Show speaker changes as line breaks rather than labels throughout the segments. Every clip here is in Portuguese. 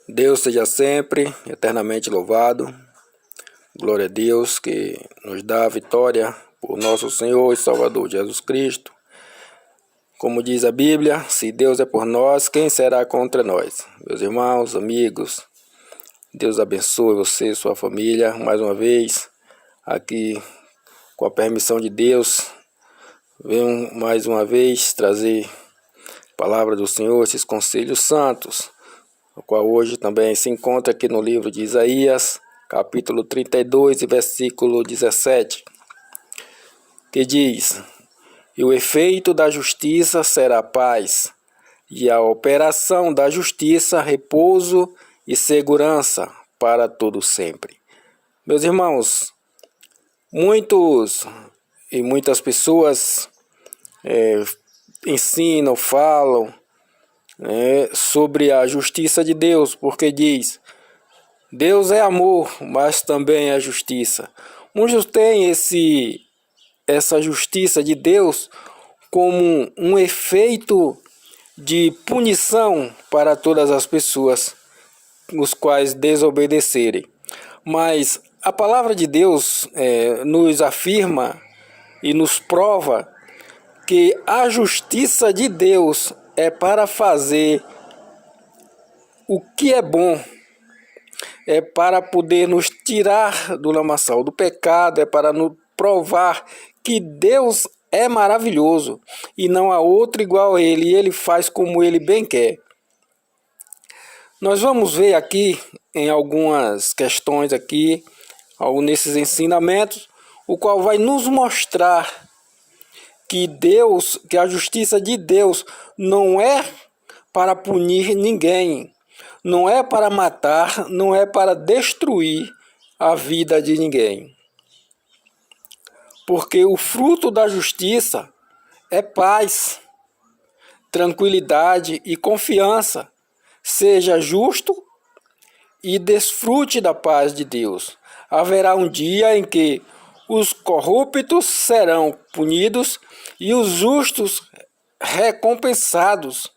Deus seja sempre eternamente louvado. Glória a Deus que nos dá a vitória por nosso Senhor e Salvador Jesus Cristo. Como diz a Bíblia, se Deus é por nós, quem será contra nós? Meus irmãos, amigos, Deus abençoe você e sua família. Mais uma vez, aqui com a permissão de Deus, venho mais uma vez trazer a palavra do Senhor, esses conselhos santos, o qual hoje também se encontra aqui no livro de Isaías, capítulo 32 e versículo 17, que diz: "E o efeito da justiça será paz, e a operação da justiça repouso e segurança para todo sempre." Meus irmãos, muitas pessoas ensinam, falam sobre a justiça de Deus, porque diz: Deus é amor, mas também é justiça. Muitos têm essa justiça de Deus como um efeito de punição para todas as pessoas os quais desobedecerem. Mas a palavra de Deus nos afirma e nos prova que a justiça de Deus é para fazer o que é bom, é para poder nos tirar do lamaçal do pecado, é para nos provar que Deus é maravilhoso e não há outro igual a Ele, e Ele faz como Ele bem quer. Nós vamos ver aqui em algumas questões aqui, nesses ensinamentos, o qual vai nos mostrar que a justiça de Deus não é para punir ninguém, não é para matar, não é para destruir a vida de ninguém. Porque o fruto da justiça é paz, tranquilidade e confiança. Seja justo e desfrute da paz de Deus. Haverá um dia em que os corruptos serão punidos e os justos recompensados.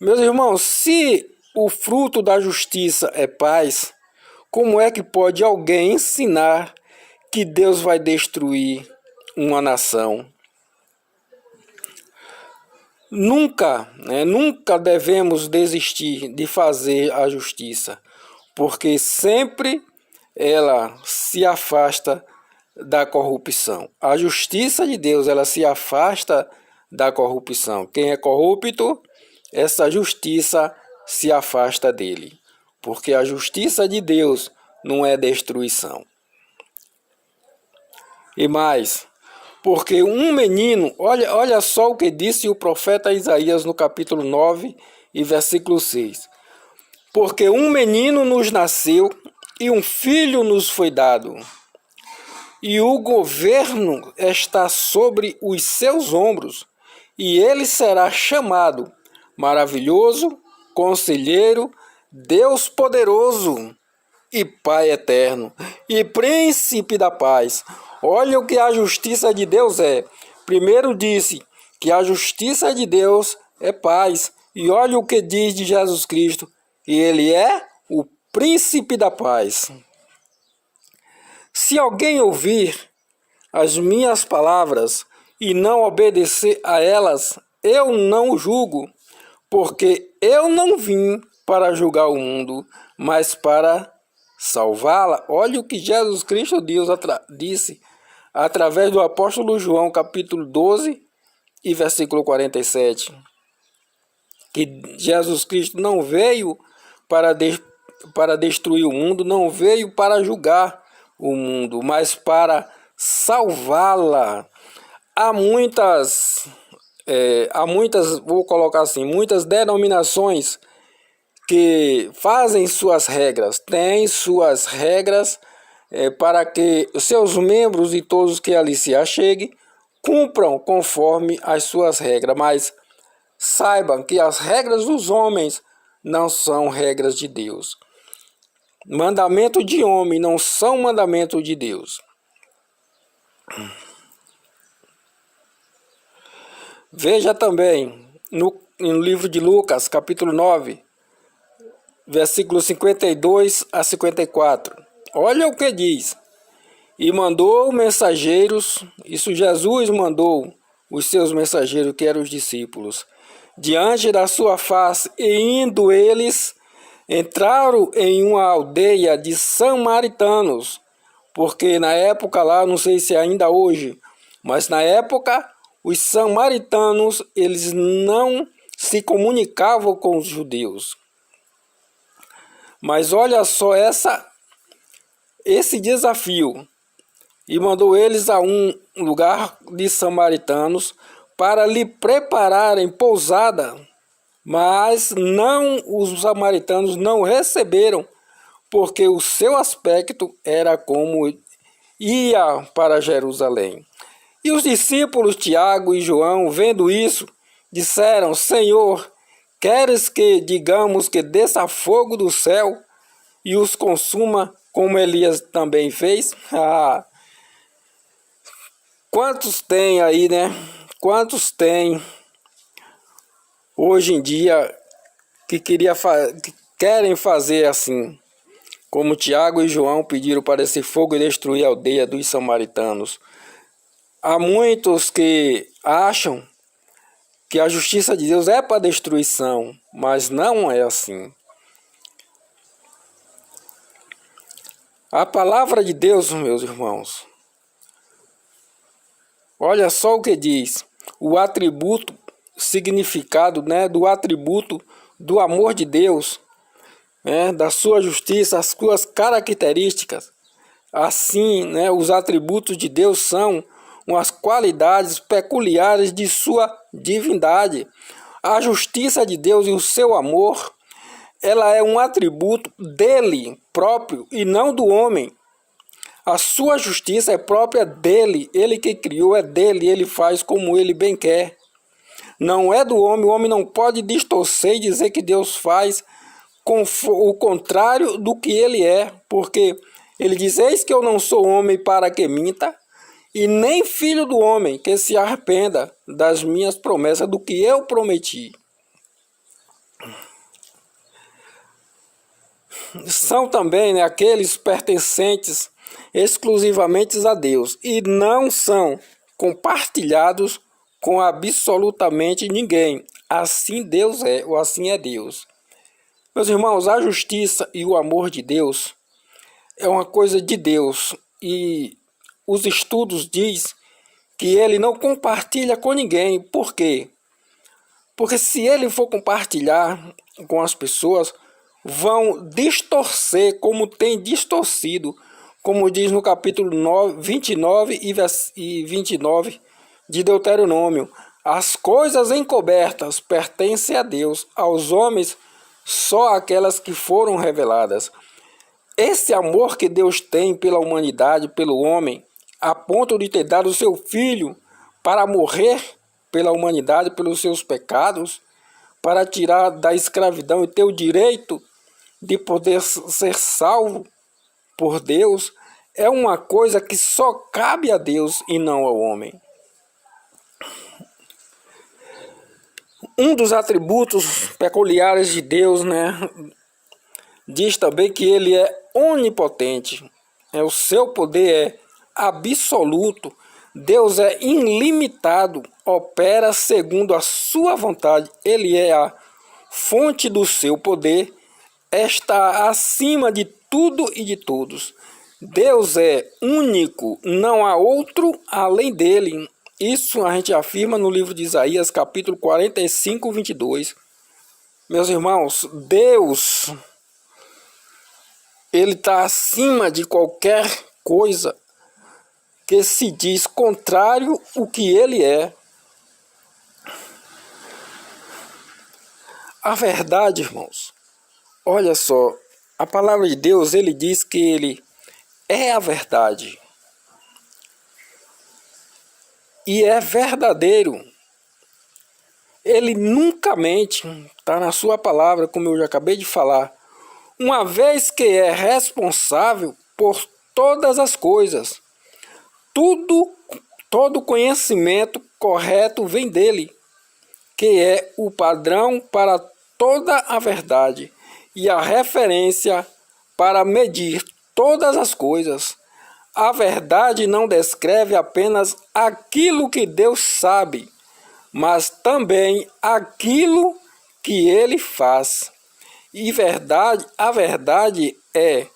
Meus irmãos, se o fruto da justiça é paz, como é que pode alguém ensinar que Deus vai destruir uma nação? Nunca devemos desistir de fazer a justiça, porque sempre ela se afasta da corrupção. A justiça de Deus, ela se afasta da corrupção. Quem é corrupto, essa justiça se afasta dele, porque a justiça de Deus não é destruição. E mais, porque um menino, olha só o que disse o profeta Isaías no capítulo 9 e versículo 6. Porque um menino nos nasceu e um filho nos foi dado, e o governo está sobre os seus ombros, e ele será chamado Maravilhoso, Conselheiro, Deus Poderoso e Pai Eterno, e Príncipe da Paz. Olha o que a justiça de Deus é. Primeiro disse que a justiça de Deus é paz. E olha o que diz de Jesus Cristo. E Ele é o Príncipe da Paz. Se alguém ouvir as minhas palavras e não obedecer a elas, eu não o julgo, porque eu não vim para julgar o mundo, mas para salvá-la. Olha o que Jesus Cristo disse através do apóstolo João, capítulo 12 e versículo 47. Que Jesus Cristo não veio para destruir o mundo, não veio para julgar o mundo, mas para salvá-la. Há muitas, vou colocar assim, muitas denominações que fazem suas regras, têm suas regras para que seus membros e todos que ali se acheguem cumpram conforme as suas regras, mas saibam que as regras dos homens não são regras de Deus. Mandamento de homem não são mandamento de Deus. Veja também no livro de Lucas, capítulo 9, versículos 52 a 54. Olha o que diz. E mandou mensageiros, isso Jesus mandou os seus mensageiros, que eram os discípulos, diante da sua face, e indo eles, entraram em uma aldeia de samaritanos, porque na época lá, não sei se ainda hoje, mas na época, os samaritanos, eles não se comunicavam com os judeus. Mas olha só esse desafio. E mandou eles a um lugar de samaritanos para lhe prepararem pousada, mas os samaritanos não receberam, porque o seu aspecto era como ia para Jerusalém. E os discípulos Tiago e João, vendo isso, disseram: Senhor, queres que digamos que desça fogo do céu e os consuma, como Elias também fez? Quantos tem aí, né? Quantos tem hoje em dia que querem fazer assim, como Tiago e João pediram para esse fogo e destruir a aldeia dos samaritanos? Há muitos que acham que a justiça de Deus é para destruição, mas não é assim. A palavra de Deus, meus irmãos, olha só o que diz, o atributo, significado, né, do atributo do amor de Deus, né, da sua justiça, as suas características. Assim, né, os atributos de Deus são umas qualidades peculiares de sua divindade. A justiça de Deus e o seu amor, ela é um atributo dele próprio e não do homem. A sua justiça é própria dele, ele que criou é dele, ele faz como ele bem quer. Não é do homem, o homem não pode distorcer e dizer que Deus faz com o contrário do que ele é, porque ele diz: eis que eu não sou homem para que minta, e nem filho do homem que se arrependa das minhas promessas, do que eu prometi. São também, né, aqueles pertencentes exclusivamente a Deus e não são compartilhados com absolutamente ninguém. Assim Deus é, ou assim é Deus. Meus irmãos, a justiça e o amor de Deus é uma coisa de Deus, e os estudos dizem que ele não compartilha com ninguém. Por quê? Porque se ele for compartilhar com as pessoas, vão distorcer como tem distorcido, como diz no capítulo 29 e 29 de Deuteronômio: as coisas encobertas pertencem a Deus, aos homens só aquelas que foram reveladas. Esse amor que Deus tem pela humanidade, pelo homem, a ponto de ter dado o seu filho para morrer pela humanidade, pelos seus pecados, para tirar da escravidão e ter o direito de poder ser salvo por Deus, é uma coisa que só cabe a Deus e não ao homem. Um dos atributos peculiares de Deus, né, diz também que ele é onipotente. O seu poder é absoluto. Deus é ilimitado, opera segundo a sua vontade. Ele é a fonte do seu poder, está acima de tudo e de todos. Deus é único, não há outro além dele. Isso a gente afirma no livro de Isaías, capítulo 45, 22. Meus irmãos, Deus, ele está acima de qualquer coisa que se diz contrário ao que ele é. A verdade, irmãos, olha só, a palavra de Deus, ele diz que ele é a verdade. E é verdadeiro. Ele nunca mente, está na sua palavra, como eu já acabei de falar. Uma vez que é responsável por todas as coisas. Todo conhecimento correto vem dele, que é o padrão para toda a verdade. e a referência para medir todas as coisas. A verdade não descreve apenas aquilo que Deus sabe, mas também aquilo que Ele faz. E a verdade é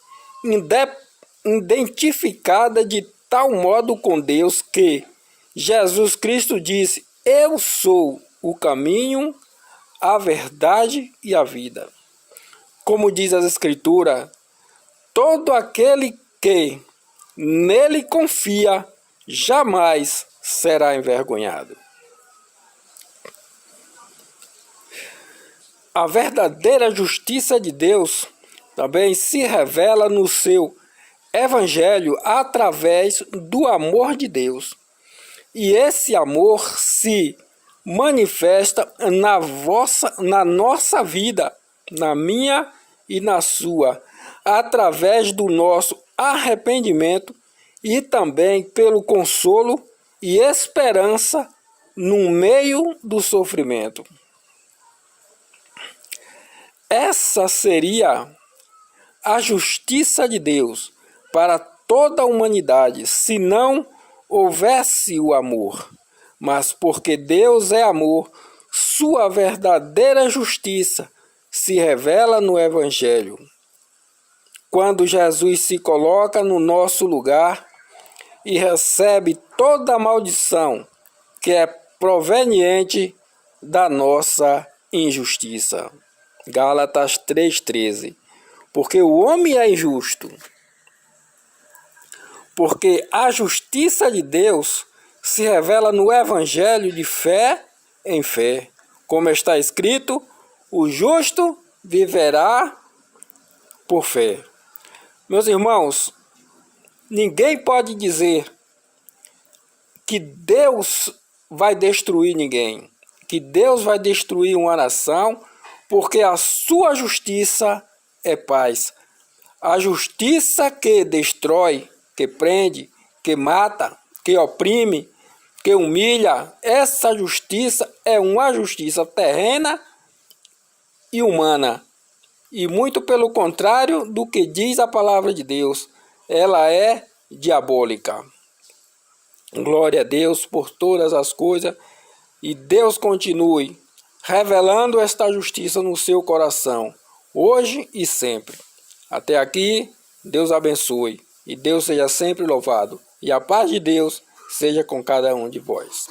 identificada de tal modo com Deus que Jesus Cristo disse: eu sou o caminho, a verdade e a vida. Como diz as Escrituras, todo aquele que nele confia jamais será envergonhado. A verdadeira justiça de Deus também se revela no seu Evangelho através do amor de Deus. E esse amor se manifesta na nossa vida, na minha e na sua, através do nosso arrependimento e também pelo consolo e esperança no meio do sofrimento. Essa seria a justiça de Deus para toda a humanidade, se não houvesse o amor. Mas porque Deus é amor, sua verdadeira justiça se revela no Evangelho. Quando Jesus se coloca no nosso lugar e recebe toda a maldição que é proveniente da nossa injustiça. Gálatas 3,13. Porque o homem é injusto. Porque a justiça de Deus se revela no Evangelho de fé em fé. Como está escrito, o justo viverá por fé. Meus irmãos, ninguém pode dizer que Deus vai destruir ninguém, que Deus vai destruir uma nação, porque a sua justiça é paz. A justiça que destrói, que prende, que mata, que oprime, que humilha, essa justiça é uma justiça terrena e humana. E muito pelo contrário do que diz a palavra de Deus, ela é diabólica. Glória a Deus por todas as coisas, e Deus continue revelando esta justiça no seu coração, hoje e sempre. Até aqui, Deus abençoe, e Deus seja sempre louvado, e a paz de Deus seja com cada um de vós.